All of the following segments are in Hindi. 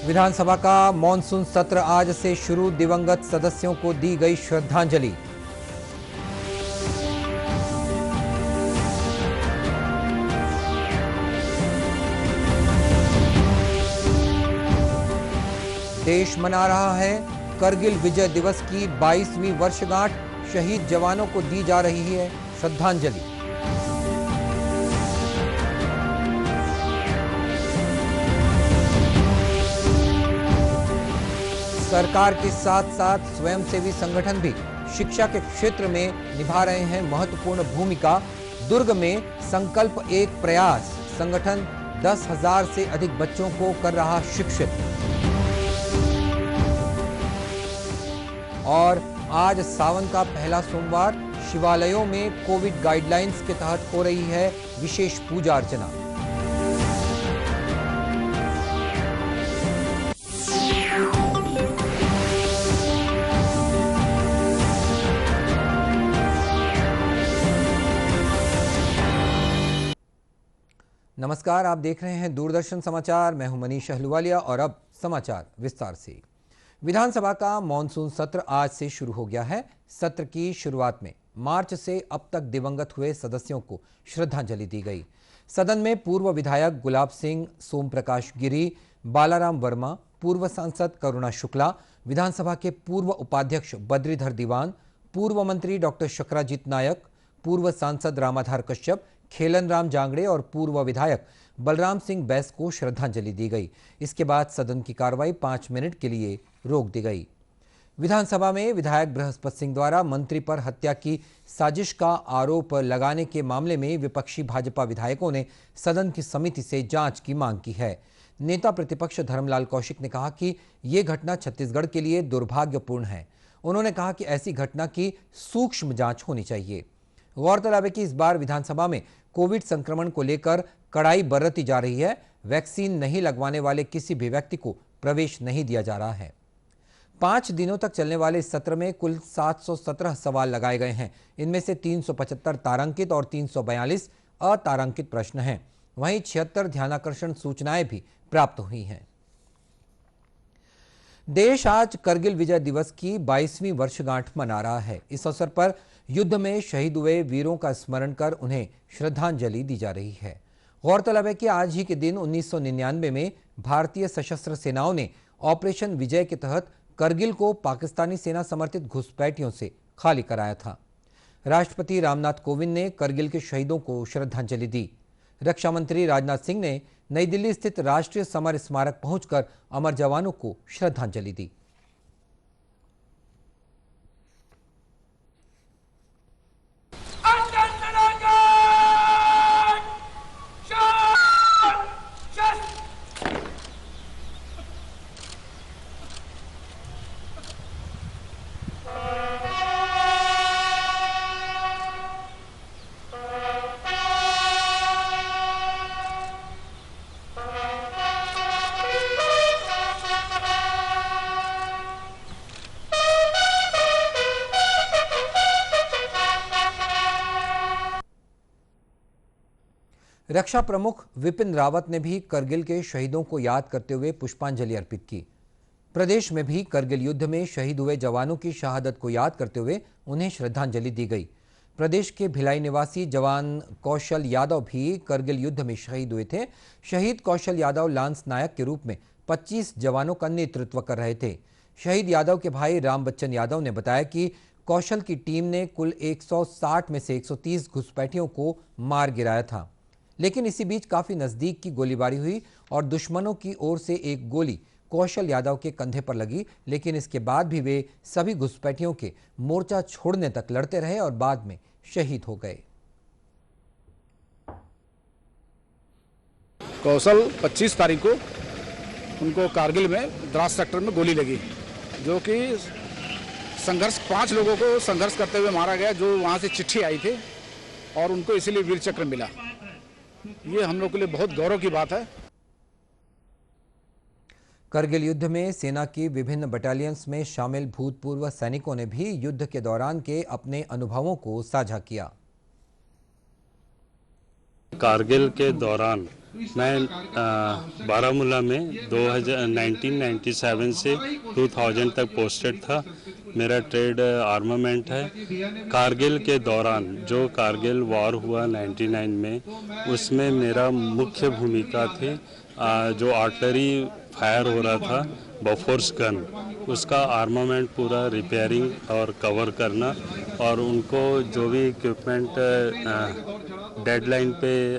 विधानसभा का मॉनसून सत्र आज से शुरू, दिवंगत सदस्यों को दी गई श्रद्धांजलि। देश मना रहा है करगिल विजय दिवस की 22वीं वर्षगांठ, शहीद जवानों को दी जा रही है श्रद्धांजलि। सरकार के साथ साथ स्वयंसेवी संगठन भी शिक्षा के क्षेत्र में निभा रहे हैं महत्वपूर्ण भूमिका। दुर्ग में संकल्प एक प्रयास संगठन 10,000 से अधिक बच्चों को कर रहा शिक्षित। और आज सावन का पहला सोमवार, शिवालयों में कोविड गाइडलाइंस के तहत हो रही है विशेष पूजा अर्चना। नमस्कार, आप देख रहे हैं दूरदर्शन समाचार। मैं हूं मनीष अहलूवालिया और अब समाचार विस्तार से। विधानसभा का मॉनसून सत्र आज से शुरू हो गया है। सत्र की शुरुआत में मार्च से अब तक दिवंगत हुए सदस्यों को श्रद्धांजलि दी गई। सदन में पूर्व विधायक गुलाब सिंह, सोम प्रकाश गिरी, बालाराम वर्मा, पूर्व सांसद करुणा शुक्ला, विधानसभा के पूर्व उपाध्यक्ष बद्रीधर दीवान, पूर्व मंत्री डॉक्टर शकराजीत नायक, पूर्व सांसद रामाधार कश्यप, खेलन राम जांगड़े और पूर्व विधायक बलराम सिंह बैस को श्रद्धांजलि दी गई। इसके बाद सदन की कार्रवाई 5 मिनट के लिए रोक दी गई। विधानसभा में विधायक बृहस्पत सिंह द्वारा मंत्री पर हत्या की साजिश का आरोप लगाने के मामले में विपक्षी भाजपा विधायकों ने सदन की समिति से जांच की मांग की है। नेता प्रतिपक्ष धर्मलाल कौशिक ने कहा कि ये घटना छत्तीसगढ़ के लिए दुर्भाग्यपूर्ण है। उन्होंने कहा कि ऐसी घटना की सूक्ष्म जांच होनी चाहिए। गौरतलब है कि इस बार विधानसभा में कोविड संक्रमण को लेकर कड़ाई बरती जा रही है। वैक्सीन नहीं लगवाने वाले किसी भी व्यक्ति को प्रवेश नहीं दिया जा रहा है। 5 दिनों तक चलने वाले इस सत्र में कुल 717 सवाल लगाए गए हैं। इनमें से 375 तारांकित और 342 अतारांकित प्रश्न हैं। वहीं 76 ध्यानाकर्षण सूचनाएं भी प्राप्त हुई हैं। देश आज करगिल विजय दिवस की 22वीं वर्षगांठ मना रहा है। इस अवसर पर युद्ध में शहीद हुए वीरों का स्मरण कर उन्हें श्रद्धांजलि दी जा रही है। गौरतलब है कि आज ही के दिन 1999 में भारतीय सशस्त्र सेनाओं ने ऑपरेशन विजय के तहत करगिल को पाकिस्तानी सेना समर्थित घुसपैठियों से खाली कराया था। राष्ट्रपति रामनाथ कोविंद ने करगिल के शहीदों को श्रद्धांजलि दी। रक्षा मंत्री राजनाथ सिंह ने नई दिल्ली स्थित राष्ट्रीय समर स्मारक पहुंचकर अमर जवानों को श्रद्धांजलि दी। रक्षा प्रमुख विपिन रावत ने भी करगिल के शहीदों को याद करते हुए पुष्पांजलि अर्पित की। प्रदेश में भी करगिल युद्ध में शहीद हुए जवानों की शहादत को याद करते हुए उन्हें श्रद्धांजलि दी गई। प्रदेश के भिलाई निवासी जवान कौशल यादव भी करगिल युद्ध में शहीद हुए थे। शहीद कौशल यादव लांस नायक के रूप में 25 जवानों का नेतृत्व कर रहे थे। शहीद यादव के भाई राम बच्चन यादव ने बताया कि कौशल की टीम ने कुल 160 में से 130 घुसपैठियों को मार गिराया था, लेकिन इसी बीच काफी नजदीक की गोलीबारी हुई और दुश्मनों की ओर से एक गोली कौशल यादव के कंधे पर लगी, लेकिन इसके बाद भी वे सभी घुसपैठियों के मोर्चा छोड़ने तक लड़ते रहे और बाद में शहीद हो गए। कौशल 25 तारीख को उनको कारगिल में द्रास सेक्टर में गोली लगी, जो कि संघर्ष 5 लोगों को संघर्ष करते हुए मारा गया, जो वहां से चिट्ठी आई थी और उनको इसीलिए वीर चक्र मिला। ये हम लोग के लिए बहुत गौरव की बात है। करगिल युद्ध में सेना की विभिन्न बटालियंस में शामिल भूतपूर्व सैनिकों ने भी युद्ध के दौरान के अपने अनुभवों को साझा किया। कारगिल के दौरान मैं बारामूला में 1997 से 2000 तक पोस्टेड था। मेरा ट्रेड आर्मामेंट है। कारगिल के दौरान जो कारगिल वॉर हुआ 99 में, उसमें मेरा मुख्य भूमिका थी जो आर्टिलरी फायर हो रहा था बफोर्स गन, उसका आर्मामेंट पूरा रिपेयरिंग और कवर करना, और उनको जो भी इक्विपमेंट डेडलाइन पे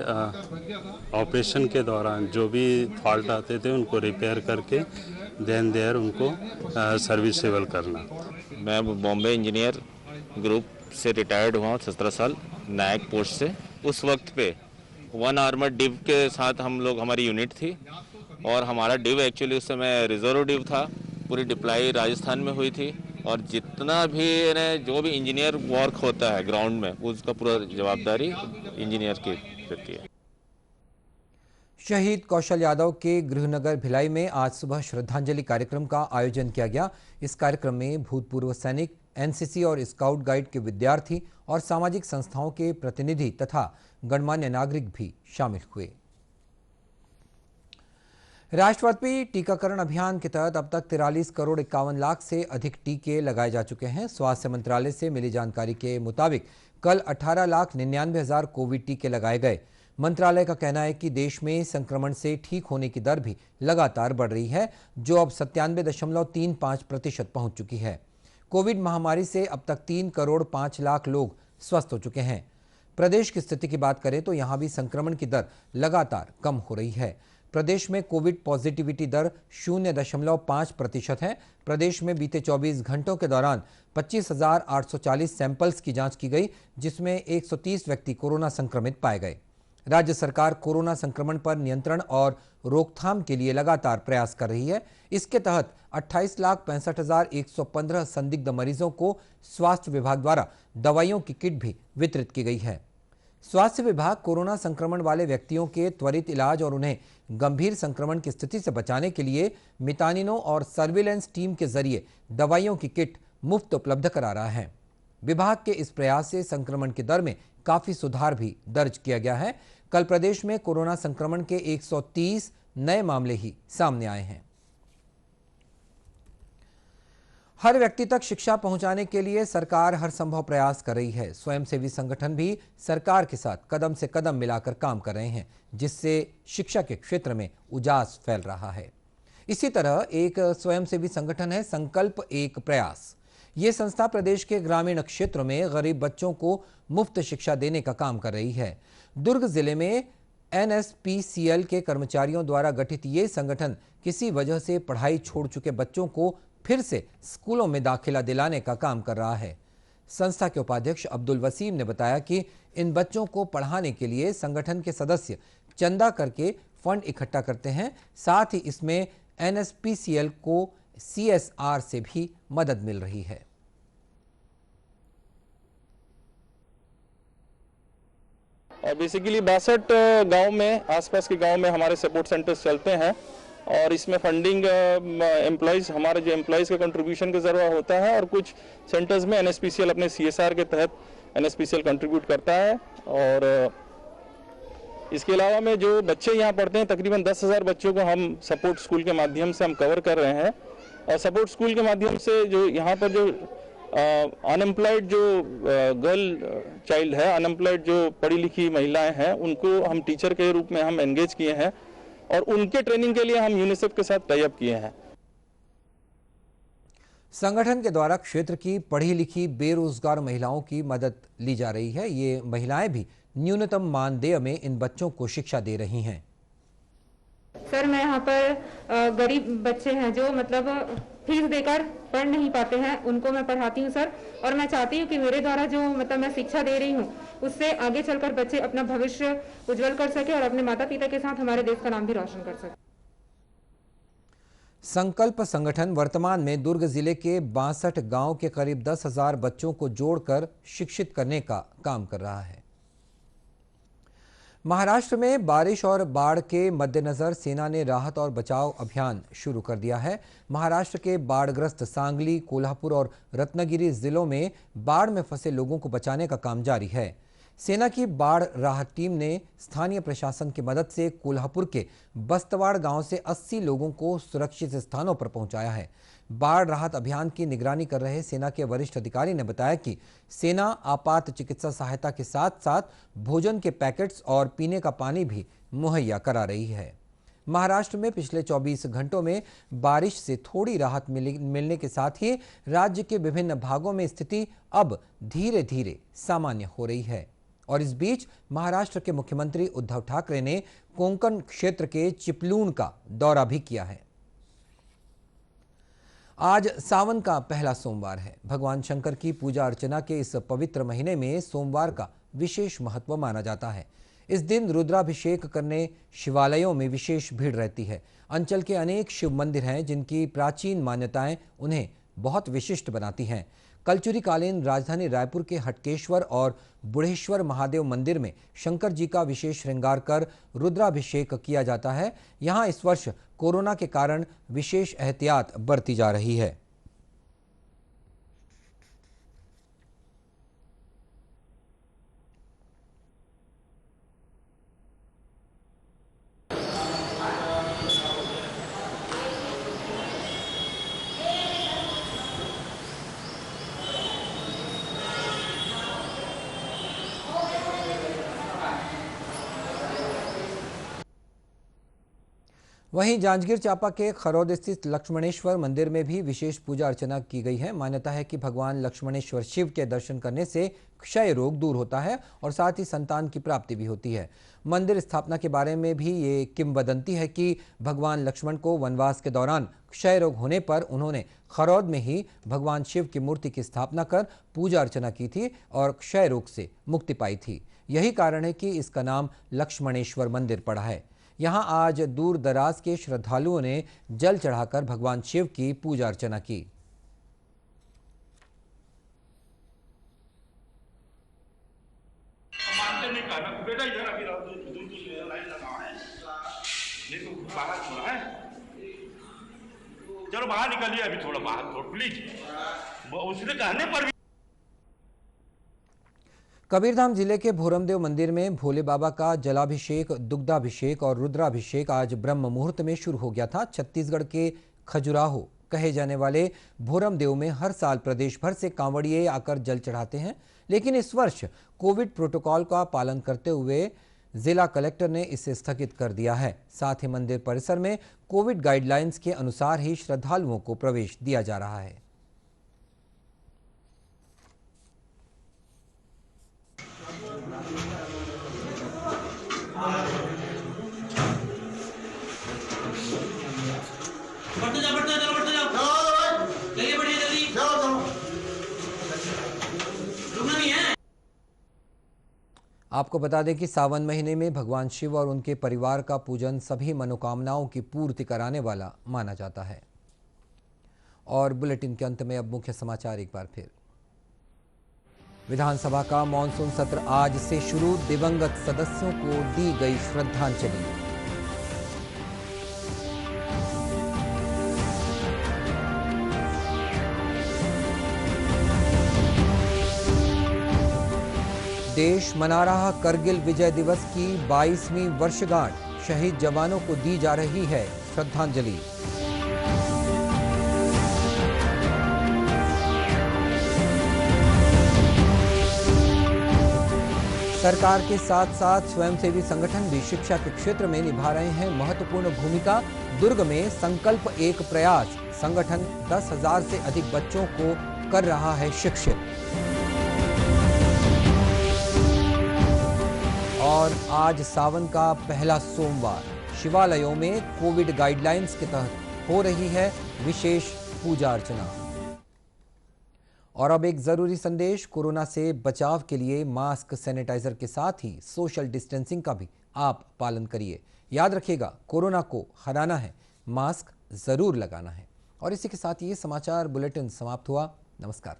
ऑपरेशन के दौरान जो भी फॉल्ट आते थे उनको रिपेयर करके देन देयर उनको सर्विसेबल करना। मैं बॉम्बे इंजीनियर ग्रुप से रिटायर्ड हुआ हूँ 17 साल नायक पोस्ट से। उस वक्त पे 1 आर्मर्ड डिव के साथ हम लोग, हमारी यूनिट थी, और हमारा डिव एक्चुअली उस समय रिजर्व डिव था। पूरी डिप्लाई राजस्थान में हुई थी, और जितना भी जो भी इंजीनियर वर्क होता है ग्राउंड में, उसका पूरा जवाबदारी इंजीनियर की रहती है। शहीद कौशल यादव के गृहनगर भिलाई में आज सुबह श्रद्धांजलि कार्यक्रम का आयोजन किया गया। इस कार्यक्रम में भूतपूर्व सैनिक, एनसीसी और स्काउट गाइड के विद्यार्थी और सामाजिक संस्थाओं के प्रतिनिधि तथा गणमान्य नागरिक भी शामिल हुए। राष्ट्रव्यापी टीकाकरण अभियान के तहत अब तक 43 करोड़ 51 लाख से अधिक टीके लगाए जा चुके हैं। स्वास्थ्य मंत्रालय से मिली जानकारी के मुताबिक कल 18,99,000 कोविड टीके लगाए गए। मंत्रालय का कहना है कि देश में संक्रमण से ठीक होने की दर भी लगातार बढ़ रही है, जो अब 97.35% पहुंच चुकी है। कोविड महामारी से अब तक 3 करोड़ 5 लाख लोग स्वस्थ हो चुके हैं। प्रदेश की स्थिति की बात करें तो यहां भी संक्रमण की दर लगातार कम हो रही है। प्रदेश में कोविड पॉजिटिविटी दर 0.5% है। प्रदेश में बीते 24 घंटों के दौरान 25,840 सैंपल्स की जांच की गई, जिसमें 130 व्यक्ति कोरोना संक्रमित पाए गए। राज्य सरकार कोरोना संक्रमण पर नियंत्रण और रोकथाम के लिए लगातार प्रयास कर रही है। इसके तहत 28,65,115 संदिग्ध मरीजों को स्वास्थ्य विभाग द्वारा दवाइयों की किट भी वितरित की गई है। स्वास्थ्य विभाग कोरोना संक्रमण वाले व्यक्तियों के त्वरित इलाज और उन्हें गंभीर संक्रमण की स्थिति से बचाने के लिए मितानिनों और सर्विलेंस टीम के जरिए दवाइयों की किट मुफ्त उपलब्ध करा रहा है। विभाग के इस प्रयास से संक्रमण की दर में काफी सुधार भी दर्ज किया गया है। कल प्रदेश में कोरोना संक्रमण के 130 नए मामले ही सामने आए हैं। हर व्यक्ति तक शिक्षा पहुंचाने के लिए सरकार हर संभव प्रयास कर रही है। स्वयंसेवी संगठन भी सरकार के साथ कदम से कदम मिलाकर काम कर रहे हैं, जिससे शिक्षा के क्षेत्र में उजास फैल रहा है। इसी तरह एक स्वयंसेवी संगठन है संकल्प एक प्रयास। ये संस्था प्रदेश के ग्रामीण क्षेत्रों में गरीब बच्चों को मुफ्त शिक्षा देने का काम कर रही है। दुर्ग जिले में NSPCL के कर्मचारियों द्वारा गठित ये संगठन किसी वजह से पढ़ाई छोड़ चुके बच्चों को फिर से स्कूलों में दाखिला दिलाने का काम कर रहा है। संस्था के उपाध्यक्ष अब्दुल वसीम ने बताया कि इन बच्चों को पढ़ाने के लिए संगठन के सदस्य चंदा करके फंड इकट्ठा करते हैं। साथ ही इसमें NSPCL को CSR से भी मदद मिल रही है। बेसिकली 62 गांव में, आसपास के गांव में हमारे सपोर्ट सेंटर्स चलते हैं, और इसमें फंडिंग एम्प्लॉयज़, हमारे जो एम्प्लॉयज़ का कंट्रीब्यूशन का ज़रूर होता है, और कुछ सेंटर्स में NSPCL अपने CSR के तहत NSPCL कंट्रीब्यूट करता है। और इसके अलावा में जो बच्चे यहाँ पढ़ते हैं, तकरीबन 10,000 बच्चों को हम सपोर्ट स्कूल के माध्यम से हम कवर कर रहे हैं। और सपोर्ट स्कूल के माध्यम से जो यहाँ पर जो अनएम्प्लॉयड जो गर्ल चाइल्ड है, अनएम्प्लॉयड जो पढ़ी लिखी महिलाएं हैं, उनको हम टीचर के रूप में हम एंगेज किए हैं, और उनके ट्रेनिंग के लिए हम यूनिसेफ के साथ टाई अप किए हैं। संगठन के द्वारा क्षेत्र की पढ़ी लिखी बेरोजगार महिलाओं की मदद ली जा रही है। ये महिलाएं भी न्यूनतम मानदेय में इन बच्चों को शिक्षा दे रही हैं। सर, मैं यहाँ पर गरीब बच्चे हैं जो मतलब फीस देकर पढ़ नहीं पाते हैं, उनको मैं पढ़ाती हूँ सर। और मैं चाहती हूँ कि मेरे द्वारा जो मतलब मैं शिक्षा दे रही हूँ, उससे आगे चलकर बच्चे अपना भविष्य उज्जवल कर सके और अपने माता पिता के साथ हमारे देश का नाम भी रोशन कर सके। संकल्प संगठन वर्तमान में दुर्ग जिले के 62 गांव के करीब 10,000 बच्चों को जोड़कर शिक्षित करने का काम कर रहा है। महाराष्ट्र में बारिश और बाढ़ के मद्देनजर सेना ने राहत और बचाव अभियान शुरू कर दिया है। महाराष्ट्र के बाढ़ग्रस्त सांगली, कोल्हापुर और रत्नागिरी जिलों में बाढ़ में फंसे लोगों को बचाने का काम जारी है। सेना की बाढ़ राहत टीम ने स्थानीय प्रशासन की मदद से कोल्हापुर के बस्तवाड़ गांव से 80 लोगों को सुरक्षित स्थानों पर पहुंचाया है। बाढ़ राहत अभियान की निगरानी कर रहे सेना के वरिष्ठ अधिकारी ने बताया कि सेना आपात चिकित्सा सहायता के साथ साथ भोजन के पैकेट्स और पीने का पानी भी मुहैया करा रही है। महाराष्ट्र में पिछले 24 घंटों में बारिश से थोड़ी राहत मिलने के साथ ही राज्य के विभिन्न भागों में स्थिति अब धीरे धीरे सामान्य हो रही है। और इस बीच महाराष्ट्र के मुख्यमंत्री उद्धव ठाकरे ने कोंकण क्षेत्र के चिपलूण का दौरा भी किया है। आज सावन का पहला सोमवार है। भगवान शंकर की पूजा अर्चना के इस पवित्र महीने में सोमवार का विशेष महत्व माना जाता है। इस दिन रुद्राभिषेक करने शिवालयों में विशेष भीड़ रहती है। अंचल के अनेक शिव मंदिर हैं जिनकी प्राचीन मान्यताएं उन्हें बहुत विशिष्ट बनाती हैं। कलचुरी कालीन राजधानी रायपुर के हटकेश्वर और बुढ़ेश्वर महादेव मंदिर में शंकर जी का विशेष श्रृंगार कर रुद्राभिषेक किया जाता है। यहाँ इस वर्ष कोरोना के कारण विशेष एहतियात बरती जा रही है। वहीं जांजगीर चांपा के खरौद स्थित लक्ष्मणेश्वर मंदिर में भी विशेष पूजा अर्चना की गई है। मान्यता है कि भगवान लक्ष्मणेश्वर शिव के दर्शन करने से क्षय रोग दूर होता है और साथ ही संतान की प्राप्ति भी होती है। मंदिर स्थापना के बारे में भी ये किंवदंती है कि भगवान लक्ष्मण को वनवास के दौरान क्षय रोग होने पर उन्होंने खरौद में ही भगवान शिव की मूर्ति की स्थापना कर पूजा अर्चना की थी और क्षय रोग से मुक्ति पाई थी। यही कारण है कि इसका नाम लक्ष्मणेश्वर मंदिर पड़ा है। यहाँ आज दूर दराज के श्रद्धालुओं ने जल चढ़ाकर भगवान शिव की पूजा अर्चना की। बेटा इधर अभी लाइन लगा है, बाहर थोड़ा है, चलो बाहर निकलिए, अभी थोड़ा बाहर थोड़ा प्लीज, उसने कहने पर भी। कबीरधाम जिले के भोरमदेव मंदिर में भोले बाबा का जलाभिषेक, दुग्धाभिषेक और रुद्राभिषेक आज ब्रह्म मुहूर्त में शुरू हो गया था। छत्तीसगढ़ के खजुराहो कहे जाने वाले भोरमदेव में हर साल प्रदेश भर से कांवड़िए आकर जल चढ़ाते हैं, लेकिन इस वर्ष कोविड प्रोटोकॉल का पालन करते हुए जिला कलेक्टर ने इसे स्थगित कर दिया है। साथ ही मंदिर परिसर में कोविड गाइडलाइंस के अनुसार ही श्रद्धालुओं को प्रवेश दिया जा रहा है। आपको बता दें कि सावन महीने में भगवान शिव और उनके परिवार का पूजन सभी मनोकामनाओं की पूर्ति कराने वाला माना जाता है। और बुलेटिन के अंत में अब मुख्य समाचार एक बार फिर। विधानसभा का मॉनसून सत्र आज से शुरू, दिवंगत सदस्यों को दी गई श्रद्धांजलि। देश मना रहा करगिल विजय दिवस की 22वीं वर्षगांठ, शहीद जवानों को दी जा रही है श्रद्धांजलि। सरकार के साथ साथ स्वयंसेवी संगठन भी शिक्षा के क्षेत्र में निभा रहे हैं महत्वपूर्ण भूमिका। दुर्ग में संकल्प एक प्रयास संगठन 10,000 से अधिक बच्चों को कर रहा है शिक्षित। और आज सावन का पहला सोमवार, शिवालयों में कोविड गाइडलाइंस के तहत हो रही है विशेष पूजा अर्चना। और अब एक जरूरी संदेश, कोरोना से बचाव के लिए मास्क, सैनिटाइजर के साथ ही सोशल डिस्टेंसिंग का भी आप पालन करिए। याद रखिएगा, कोरोना को हराना है, मास्क जरूर लगाना है। और इसी के साथ ये समाचार बुलेटिन समाप्त हुआ। नमस्कार।